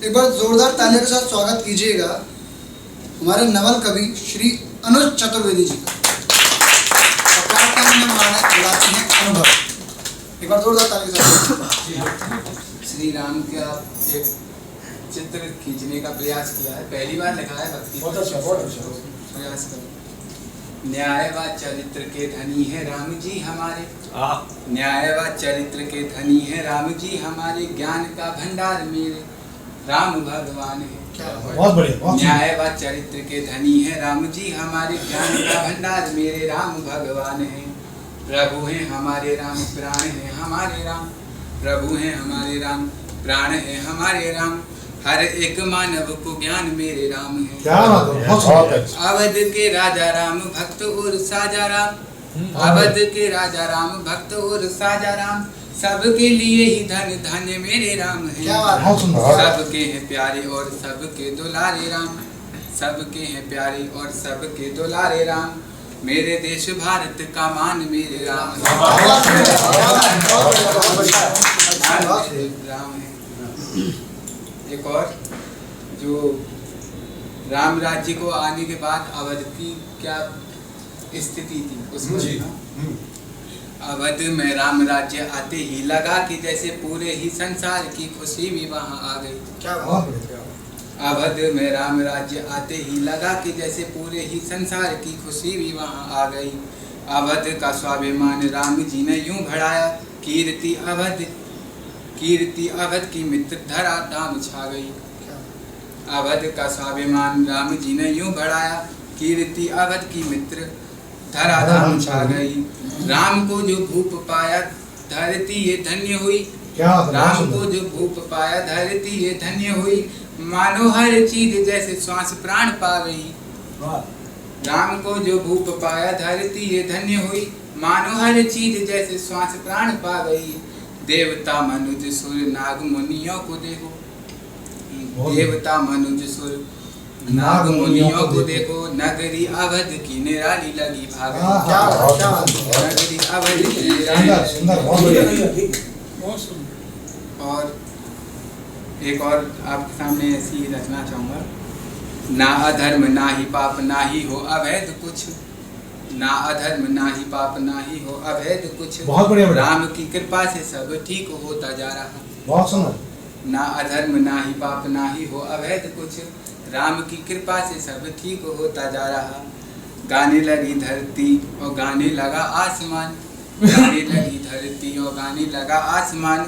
एक बार जोरदार तालियों के साथ स्वागत कीजिएगा हमारे नवल कवि श्री अनुज चतुर्वेदी जी का। अनुभव एक बार जोरदार तालियों के साथ। श्री राम का एक चित्र खींचने का प्रयास किया है, पहली बार लिखा है भक्ति। बहुत अच्छा प्रयास करो। न्याय व चरित्र के धनी है राम जी हमारे, न्याय व चरित्र के धनी है राम जी हमारे, ज्ञान का भंडार मेरे राम भगवान है। बहुत बढ़िया। न्याय व चरित्र के धनी है राम जी हमारे, ज्ञान का भंडार मेरे राम भगवान है। प्रभु हैं हमारे राम, प्राण है हमारे राम, प्रभु हैं हमारे राम, प्राण है हमारे राम, हर एक मानव को ज्ञान मेरे राम है। क्या बात है। अवध के राजा राम, भक्त और साजा राम, अवध के राजा राम, भक्त और साजा राम, सबके लिए ही धन धन्य मेरे राम है। सबके हैं प्यारे और सबके दुलारे राम, सबके हैं प्यारे और सबके दुलारे राम, मेरे देश भारत का मान मेरे राम है। एक और जो राम राज्य को आने के बाद अवध की क्या स्थिति थी उसको अवध में राम राज्य आते ही लगा कि जैसे पूरे ही संसार की खुशी भी वहां आ गई। क्या अवध में राम राज्य आते ही लगा कि जैसे पूरे ही संसार की खुशी भी वहां आ गई। अवध का स्वाभिमान राम जी ने यूं बढ़ाया, कीर्ति अवध की मित्र धरा धाम छा गई। अवध का स्वाभिमान राम जी ने यूं बढ़ाया, कीर्ति अवध की मित्र धरा धाम छा गई। राम को जो भूप पाया धरती ये धन्य हुई, राम को जो भूप पाया धरती ये धन्य हुई, मानो हर चीज जैसे श्वास प्राण पा गई। राम को जो भूप पाया धरती ये धन्य हुई, मानो हर चीज जैसे श्वास प्राण पा गई। देवता मनुज सुर नाग मुनियों को देखो, देवता मनुज सुर नाग मुनियों को देखो, नगरी अवध की निराली लगी भाग। नगरी अवध की निराली। और एक और आपके सामने ऐसी रचना चाहूँगा। ना अधर्म ना ही पाप ना ही हो अवैध कुछ, ना अधर्म ना ही पाप ना ही हो अवैध कुछ, बहुत बढ़िया। राम की कृपा से सब ठीक होता जा रहा। बहुत सुंदर। ना अधर्म ना ही पाप ना ही हो अवैध कुछ, राम की कृपा से सब ठीक होता जा रहा। गाने लगी धरती और गाने लगा आसमान, गाने लगी धरती और गाने लगा आसमान,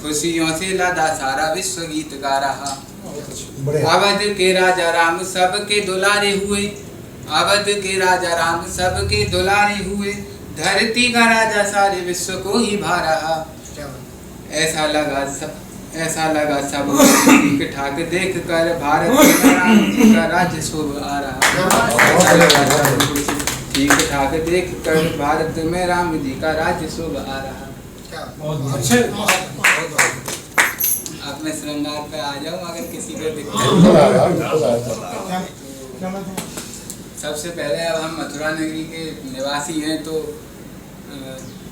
खुशियों से लदा सारा विश्व गीत गा रहा। अवध के राजा राम सबके दुलारे हुए, अवध के राजा राम सबके दुलारे हुए, धरती का राजा सारे विश्व को ही भा रहा। ऐसा लगा सब ठीक ठाक देख कर भारत में राम जी का राज्य शुभ आ रहा। ठीक ठाक देख कर भारत में राम जी का राज्य शुभ आ रहा। अब मैं श्रृंगार पे आ जाऊं अगर किसी को दिक्कत। सबसे पहले अब हम मथुरा नगरी के निवासी हैं तो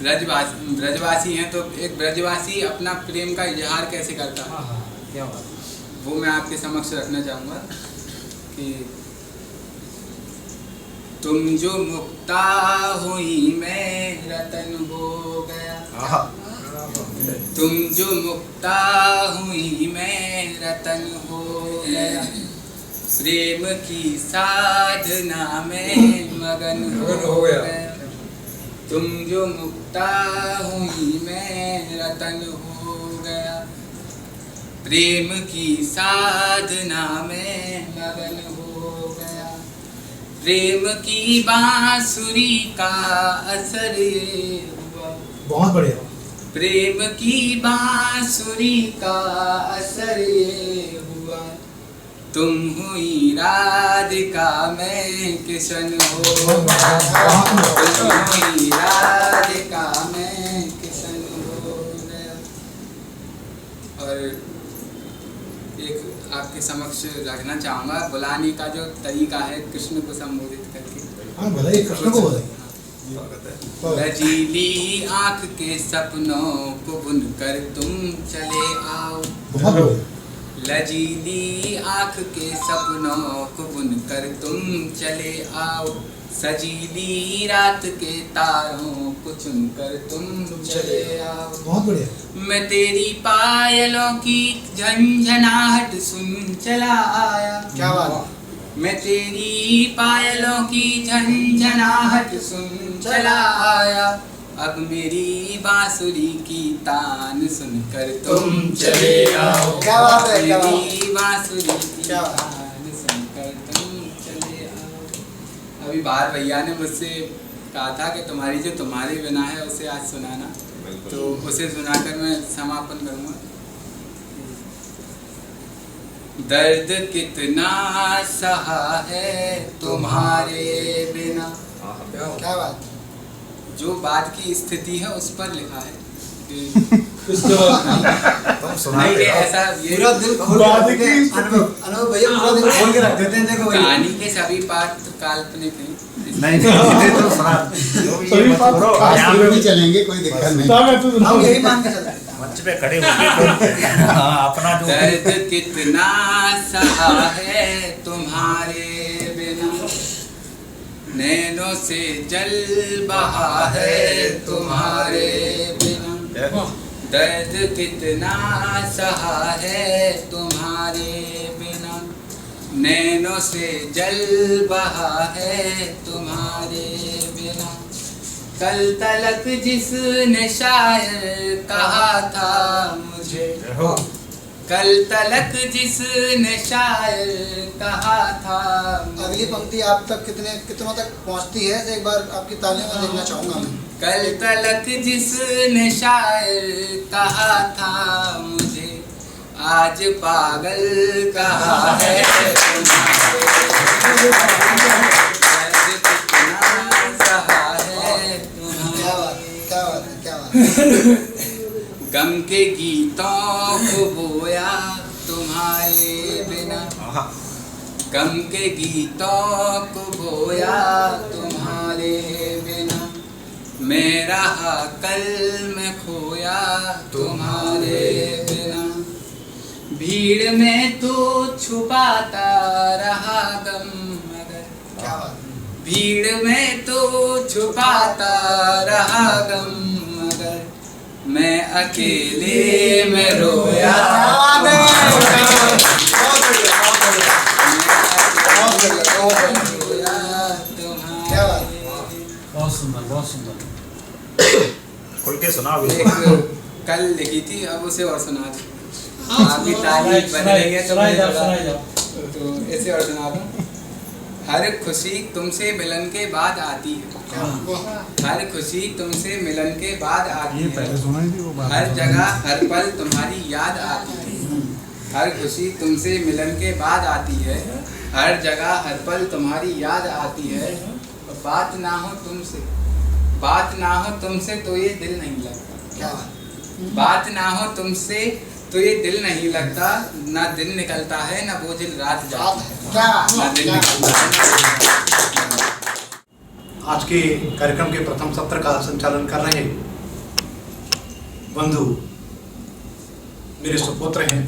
ब्रजवासी हैं, तो एक ब्रजवासी अपना प्रेम का इजहार कैसे करता है वो मैं आपके समक्ष रखना चाहूँगा कि तुम जो मुक्ता हुई मैं रतन हो गया, तुम जो मुक्ता हुई मैं रतन हो गया, प्रेम की साधना में मगन हो गया। तुम जो मुक्ता हुई मैं रतन हो गया, प्रेम की साधना में मगन हो गया, प्रेम की बांसुरी का असर ये हुआ। बहुत बढ़िया। प्रेम की बांसुरी का असर ये हुआ, तुम हुई राधिका मैं किशन हो, तुम हुई राधिका मैं किशन हो गया। और एक आपके समक्ष रखना चाहूँगा बुलाने का जो तरीका है कृष्ण को संबोधित करके। बताइए, कृष्ण को बताइए। रजीली आँख के सपनों को बुनकर तुम चले आओ, लजीली आँख के सपनों को बुनकर तुम चले आओ, सजीली रात के तारों को चुनकर तुम चले आओ। बहुत बढ़िया। मैं तेरी पायलों की झंझनाहट सुन चला आया। क्या बात। मैं तेरी पायलों की झंझनाहट सुन चला आया, अब मेरी बांसुरी की तान सुनकर तुम चले आओ। क्या बात है, क्या बात। मेरी बांसुरी की क्या बात। तान सुनकर तुम चले आओ। अभी बाहर भैया ने मुझसे कहा था कि तुम्हारी जो तुम्हारे बिना है उसे आज सुनाना, तो उसे सुनाकर मैं समापन करूँगा। दर्द कितना सहा है तुम्हारे बिना। क्या बात। जो बात की स्थिति है उस पर लिखा है नहीं ये ऐसा ये पूरा दिल खोल के रख देते हैं। अनुभव भैया पूरा दिल खोल के रख देते हैं। देखो भैया कहानी के सभी पात्र काल्पनिक हैं। नहीं तो सुना सभी बात यहाँ पे भी चलेंगे, कोई दिक्कत नहीं। हम यही मान के चलते हैं। मंच पे खड़े होके अपना जो दर्द कितना सहा है तुम्हारे बिना, नैनों से जल बहा है तुम्हारे बिना। दर्द कितना सहा है तुम्हारे बिना, नैनों से जल बहा है तुम्हारे बिना। कल तलक जिसने शायर कहा था मुझे, कल तलक जिसने शायर कहा था मुझे। अगली पंक्ति आप तक कितनों तक पहुंचती है, एक बार आपकी तालियों में देखना चाहूंगा मैं। कल तलक जिसने शायर कहा था मुझे, आज पागल कहा है तुम्हारे। दर्द कितना सहा है क्या बात, तुम्हारे। क्या बात है, क्या बात है। गम के गीतों को बोया तुम्हारे बिना, गम के गीतों को बोया तुम्हारे बिना। मैं रहा कल में खोया तुम्हारे बिना, भीड़ में तो छुपाता रहा गम मगर। क्या बात। भीड़ में तो छुपाता रहा गम मगर, मैं अकेले में रोया। क्या बात। बहुत सुंदर, बहुत सुंदर। खुल के सुना भी। एक कल लिखी थी, अब उसे और सुना दूं। आपकी तारीफ बन रही है तो सुनाई मुझे जाओ, लगा- सुनाई जाओ। तो ऐसे और सुना दूं। हर खुशी तुमसे मिलन के बाद आती है, हर खुशी तुमसे मिलन के बाद आती है। हर जगह हर पल तुम्हारी याद आती है, हर खुशी तुमसे मिलन के बाद आती है। हर जगह हर पल तुम्हारी याद आती है। बात ना हो तुमसे, बात ना हो तुमसे तो ये दिल नहीं लगता। क्या बात। बात ना हो तुमसे तो ये दिल नहीं लगता, ना दिन निकलता है ना बोझिल रात जाती है। क्या ना दिन निकलता है। आज के कार्यक्रम के प्रथम सत्र का संचालन कर रहे बंधु मेरे सुपुत्र हैं,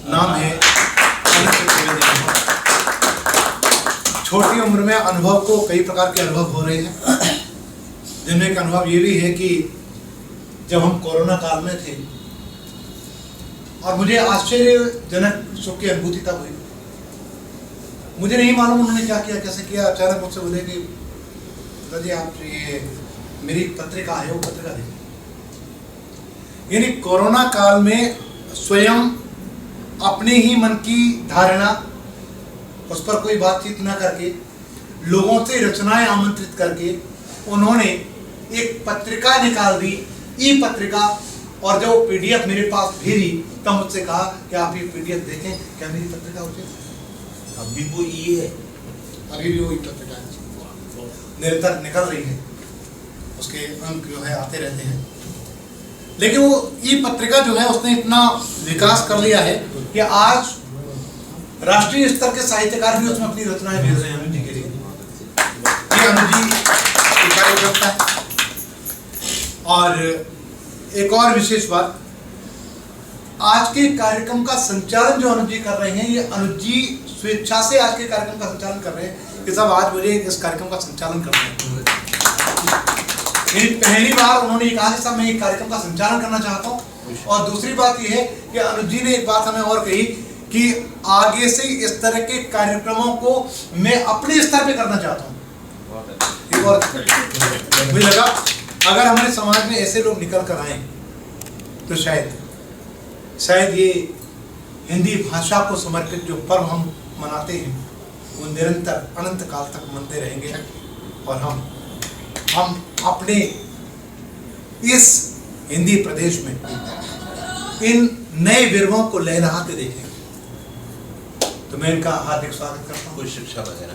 नाम है अनिल त्रिवेदी। छोटी उम्र में अनुभव को कई प्रकार के अनुभव हो रहे हैं, जिनमें एक अनुभव ये भी है कि जब हम कोरोना काल में थे और मुझे आश्चर्यजनक सुख की अनुभूति तब हुई। मुझे नहीं मालूम उन्होंने क्या किया, कैसे किया। अचानक मुझसे बोले कि दादी आप ये मेरी पत्रिका है, वो पत्रिका देखिए। यानी कोरोना काल में स्वयं अपने ही मन की धारणा, उस पर कोई बातचीत न करके, लोगों से रचनाएं आमंत्रित करके उन्होंने एक पत्रिका निकाल दी, ई पत्रिका। और जब पीडीएफ मेरे पास भेजी तब मुझसे कहा कि आप ये पीडीएफ देखें, क्या मेरी पत्रिका उचित है? अभी वो ये है, अभी भी वही पत्रिका निरंतर निकल रही है, उसके अंक जो है आते रहते हैं। लेकिन वो ई पत्रिका जो है उसने इतना विकास कर लिया है कि आज राष्ट्रीय स्तर के साहित्यकार भी उसमें अपनी रचनाएं भेज रहे हैं अनुज जी के लिए। ये अनुज जी की कार्यक्षमता है। और एक और विशेष बात, आज के कार्यक्रम का संचालन जो अनुज जी कर रहे हैं, ये अनुज जी स्वेच्छा से आज के कार्यक्रम का संचालन कर रहे हैं कि साहब आज मुझे इस कार्यक्रम का संचालन करना है। मेरी पहली बार उन्होंने कहा कि साहब मैं एक कार्यक्रम का संचालन करना चाहता हूँ। और दूसरी बात यह है कि अनुज जी ने एक बात हमें और कही कि आगे से इस तरह के कार्यक्रमों को मैं अपने स्तर पे करना चाहता हूँ। मुझे लगा अगर हमारे समाज में ऐसे लोग निकल कर आए तो शायद ये हिंदी भाषा को समर्पित जो पर्व हम मनाते हैं वो निरंतर अनंत काल तक मनते रहेंगे और हम अपने इस हिंदी प्रदेश में इन नए वीरों को लहराते देखेंगे। तो मैं इनका हार्दिक स्वागत करता हूँ। कोई शिक्षा वगैरह